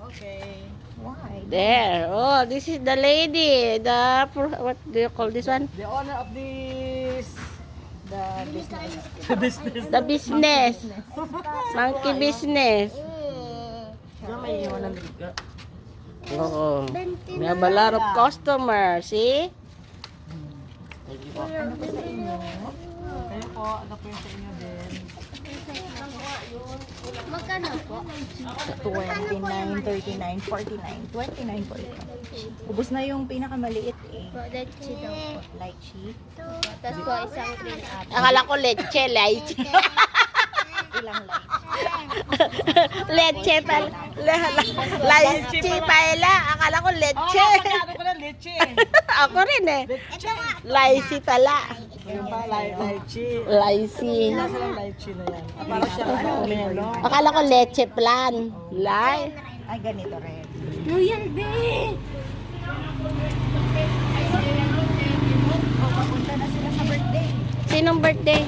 Okay. Why? There. Oh, this is the lady. What do you call this one? The owner of this, the business. The business. The business. Monkey business. Diyan may iwan ng liga. Oo. We have a lot of customers. See? Ano po sa inyo? Kayo po, ano po yung sa inyo din? Magkano po? 29, 39, 49. 29 po ito. Ubus na yung pinakamaliit eh. Leche daw po. Lychee. Tapos po isang green apple. Akala ko leche, leche. Ilang lychee? Leche pala. Leche pala. Akala ko leche. Pagkano ko ng leche? Ako rin eh. Leche pala. Yung ba, lychee. Leche. Nasa lang lychee na yan. Para siyang melo. Akala ko leche plan. Ay, ganito rin. No yan, be! Papunta na sila sa birthday. Sinong birthday?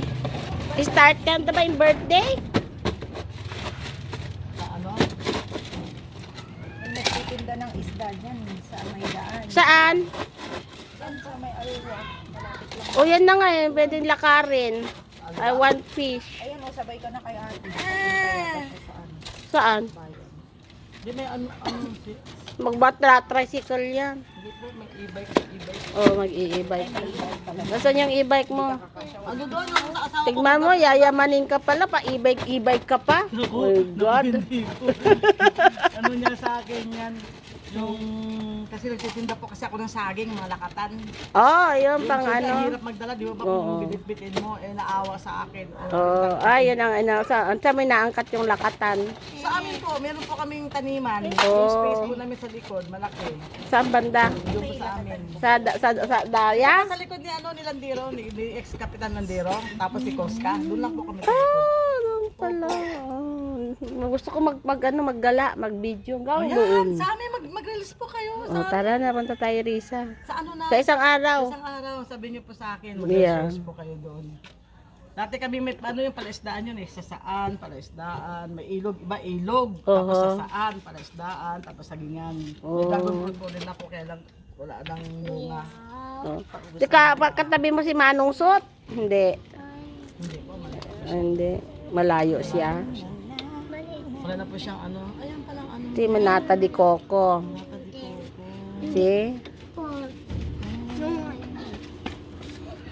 Start ka na ba yung birthday? Sa ano? May nagtitinda ng isda dyan sa may daan. Saan? Dyan sa may alwa. Malapit lang. O yan na nga eh. Pwedeng lakarin. I want fish. Ayan o, sabay ka na kay ate. Saan? Saan? Di may ano, Magbatra-tricycle yan. hindi po, may e-bike. Oh, mag-i-e-bike. Nasaan yung e-bike mo? Ano doon? Ang sa asawa ko. Tignan mo, yayamanin ka pala, pa e-bike ka pa. Oh my God. Hindi po. Ano niya sa akin yan? Yung, kasi nagtitinda po kasi ako ng saging, mga lakatan. Oh, yun pang Siyempre, ang ano. hirap magdala, di ba ba Oo. kung binitbitin mo, eh naawa sa akin. Oh, yun ang ano. Saan may naangkat yung lakatan? Sa amin po, meron po kaming taniman. Oo. Yung space po namin sa likod, malaki. Saan banda? Doon po sa amin. Sa Daya? Sa likod ni ano ni Landiro, ni ex-kapitan Landiro, tapos si Koska, doon lang po kami sa likod. Doon pala. Gusto ko maggala, mag-video. Gawin Ayan, doon. sa amin mag-release po kayo. Oh, tara na, punta tayo, Risa. Sa ano na? Sa isang araw. Isang araw, sabi niyo po sa akin, Yeah. mag-release po kayo doon. Dati kami may ano yung palaisdaan yun eh, sa saan, palaisdaan, may ilog, iba ilog, tapos sa saan, palaisdaan, tapos sagingan. May dragon fruit po din ako, kaya lang wala nang bunga. Oh. Katabi mo si Manong Sot? Hindi. Hindi po, malayo. Hindi. Malayo siya. Wala na po siyang ano, ayan palang ano. Si Manata di Coco. Nakadito ko. Si? Po.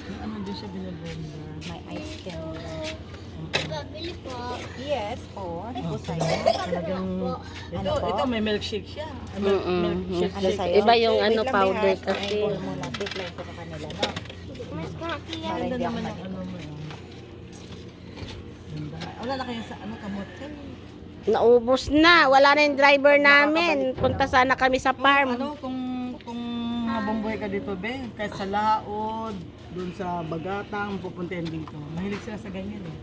May ano din siya binibenda. May ice cream. Babili po. Yes po. Ano po sa'yo? Talagang, ito may milkshake siya. Milkshake. Iba yung ano powder kasi. Muna, decline ko sa kanila, no? Mas kaki yan. Para hindi ako ano mo yun. Wala na kayo sa ano, kamote. Naubos na. Wala na yung driver namin. Punta sana kami sa farm. Ano, kung mabomboy ka dito, be, kahit sa Laod, dun sa Bagatang, pupuntahin dito. Mahilig sila sa ganyan eh.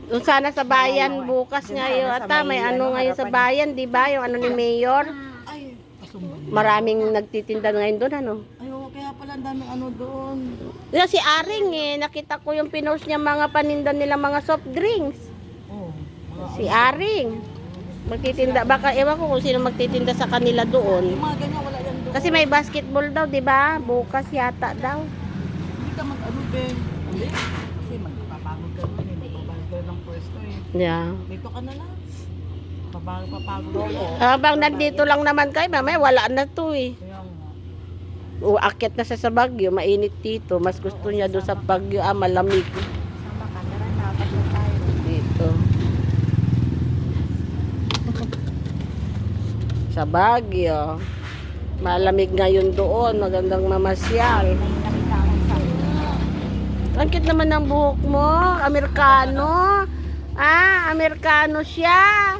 Doon sana sa bayan bukas ngayon. Ata may ano ngayon sa bayan, di ba? Yung ano ni Mayor. Ay, pasumba. Maraming nagtitinda ngayon doon, ano? Ay, kaya pala ang daming ano doon. Yan si Aring eh. Nakita ko yung pinost niya mga paninda nila mga soft drinks. Oh, Si Aring. Magtitinda. Baka ewan ko kung sino magtitinda sa kanila doon. yung mga ganyan, wala yan doon. Kasi may basketball daw, di ba? Bukas yata daw. Hindi ka mag-ano, be. Hindi. Kasi magpapagod ka doon eh. Magpapagod ka ng pwesto eh. Yeah. Dito ka na lang. Papagod ako. Habang nandito lang naman kayo, mamaya wala na to eh. Kaya nga. Uakyat na siya sa Baguio, mainit dito. Mas gusto niya doon sa Baguio, malamig. Sama ka na rin, nakapagod tayo. Dito. Sa Baguio. Malamig ngayon doon, magandang mamasyal. Nakita ko sa Ang cute naman ng buhok mo, Amerikano. Amerikano siya.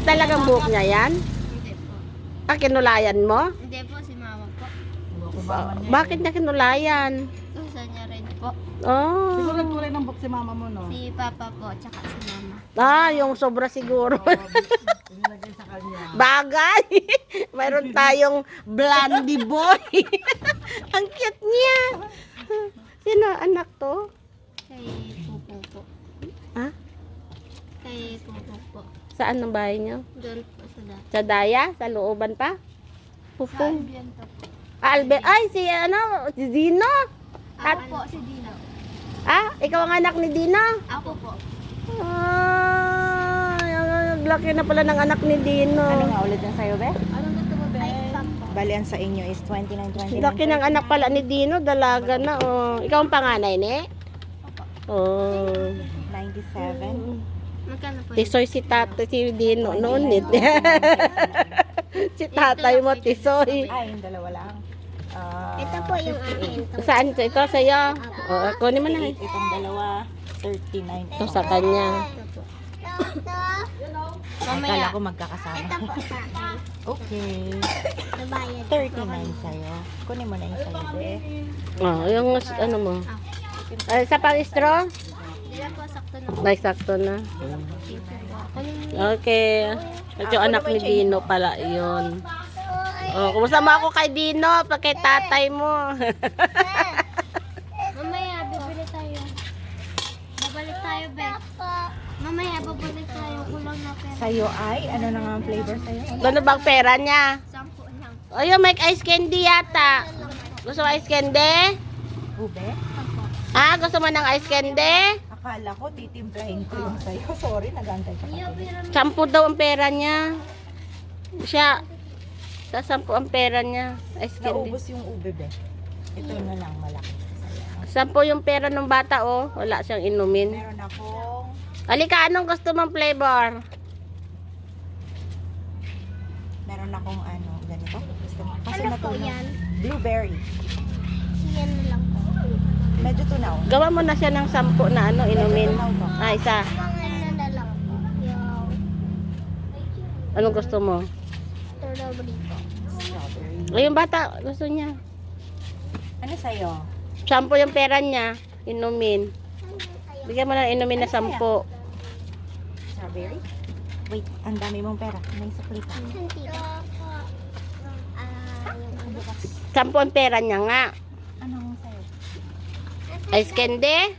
Talagang buhok niya yan? Hindi po. Kinulayan mo? Hindi po, si mama po. Bakit niya kinulayan? Gusto niya rin po. Oh. Siguro nagkulay ng book si mama mo, no? Si papa po, tsaka si mama. Yung sobra siguro. Inilagay sa kanya. Bagay. Mayroon tayong blondie boy. Ang cute niya. Sino anak to? Kay Pupo po. Ha? Kay Pupo po. Saan ang bahay nyo? Doon po sa dati. Sa Daya? Sa looban pa? Sa Pupong. Albiento po. Ay, si si Dino. Ako po si Dino. Ikaw ang anak ni Dino? Ako po. Ay, ang laki na pala ng anak ni Dino. Ano nga ulit yan sa'yo, be? Anong gusto mo, Ben? Ay, po. Bali, ang sa inyo is 29, 29. Laki ng anak pala ni Dino, dalaga na. Oh. Ikaw ang panganay, ne? Oh. 97. Magkano po yun? Tisoy si tatay, si Dino noon. Si tatay mo, Tisoy. Ay, yung dalawa lang. Ito po yung akin. Saan ito? Ito sa'yo. Oh, kunin mo na. Itong dalawa, 39. Ito sa kanya. Akala ko magkakasama. Ito po sa akin. Okay. Nabayad. 39 sa'yo. Kunin mo na yung sa'yo, be. Oh, yung ano mo. Sa pang-straw? Hindi na po sakto na po. Ay, sakto na. Thank you po. Okay. At yung anak ni Dino pala yun. Oh, kumusta mo ako kay Dino? Pag kay tatay mo. Mamaya, bibili tayo. Babalik tayo, Ben. Mamaya, babalik tayo. Kulang na pera. Sa'yo ay, ano na nga ang flavor sa'yo? Ano bang pera niya? 10 lang. Ayun, may ice candy yata. Gusto mo ice candy? Ube? Gusto mo ng ice candy? Akala ko, titimplahin ko yung sa'yo. Sorry, nagantay ka pa. 10 daw ang pera niya. Siya, sa 10 ang pera niya. Ice candy. Naubos yung ube, be. Ito na lang, malaki. Sa'yo. 10 yung pera ng bata, oh. Wala siyang inumin. Meron akong Halika, anong gusto mong flavor? Meron akong ano, ganito. Gusto mo? Kasi Ano po natunaw. yan? Blueberry. Yan na lang po. Medyo tunaw. Gawa mo na siya ng 10 na ano, inumin. Isa. Mga na lang po. Yung Anong gusto mo? strawberry po. Strawberry. Ay, yung bata, gusto niya. Ano sa'yo? 10 yung pera niya, inumin. Bigyan mo na inumin na 10. Strawberry? Wait, ang dami mong pera. May sukli pa. Yung bukas. 10 ang pera niya nga. Anong sa'yo? Ice candy?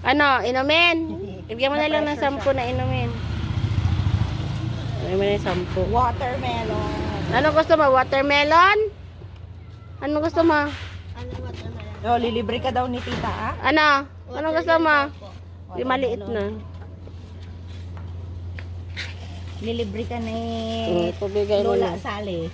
Ano, inumin? Bigyan mo na lang ng 10 na inumin. Bigyan mo na yung 10. Watermelon. Ano gusto mo? Watermelon? Ano gusto mo? Ano watermelon? Oh, lilibre ka daw ni tita, ah? Ano? Ano gusto mo? Yung maliit na. Lilibre ka ni Pabigay mo Lola na. Sally.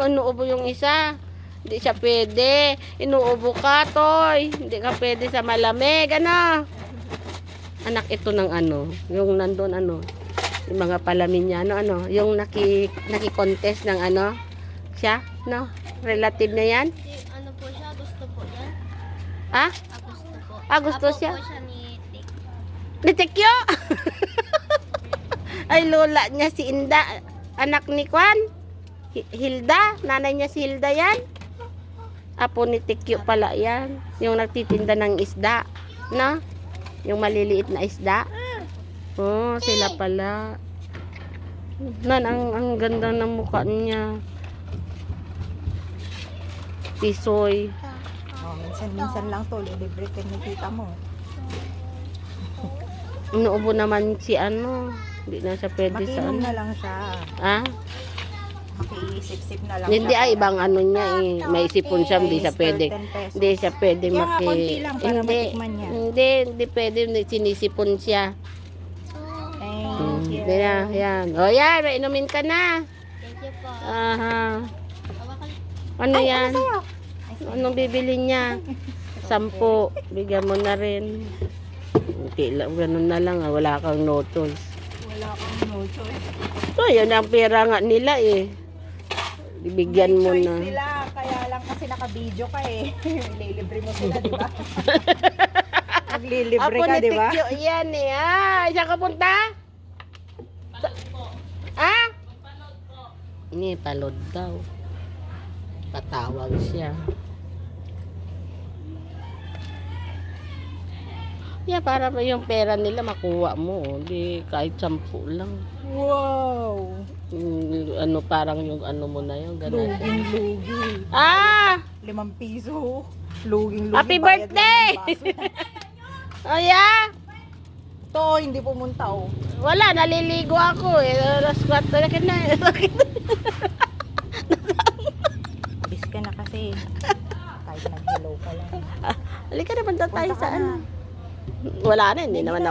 Inuubo yung isa. Hindi siya pwede. Inuubo ka, Toy. Hindi ka pwede sa malamig. Ano? Anak ito ng ano. Yung nandun ano. Yung mga palamin niya. Ano. Yung naki-contest ng ano. Siya. No? Relative niya yan. Ano po siya? Gusto po yan? Gusto po. Gusto siya. po siya ni Tik. Ni Tekyo. Ay, lola niya si Inda. Anak ni Kwan. Hilda. Nanay niya si Hilda yan. Apo ni Tekyo pala yan. Yung nagtitinda ng isda. No? Yung maliliit na isda. Oh, sila pala. Ang ganda ng mukha niya. Tisoy. Oh, minsan lang to. Lilibre ka ni tita mo. Inuubo naman si ano. Hindi na siya pwede sa Makinom ano. na lang siya. Makiisip-sip na lang Hindi siya. ibang ano niya eh. May sipon siya, hindi siya pwede. 10 pesos. Hindi siya pwede Kaya nga, konti lang para matikman niya. Hindi pwede. Sinisipon siya. Thank you. Hindi na, yan. O yan, inumin ka na. Thank you po. Aha. Hawakan. Ano yan? Anong bibili niya? 10. Bigyan mo na rin. Okay, ganun na lang. Wala kang no choice. Wala kang no choice. So, yan ang pera nga nila eh. Bibigyan mo May na. choice sila. Kaya lang kasi naka-video ka eh. Lilibre mo sila, di ba? Maglilibre Apo ka, ni di ba? Tikyo, yan eh. Saan ka punta? Ini, palod daw. Patawag siya. Yeah, para ba yung pera nila makuha mo. Di kahit 10 lang. Wow! Ano, parang yung ano mo na yun. Ganun. Luging-lugi. 5 piso. Luging-lugi. Happy bayad lang birthday! ng baso. Aya! To, hindi pumunta oh. Wala, naliligo ako eh. Alas 4 na kin na. Bis ka na kasi. Kahit nag-hello ka lang. Halika na, punta tayo Punta ka sa na. ano. Wala na, hindi naman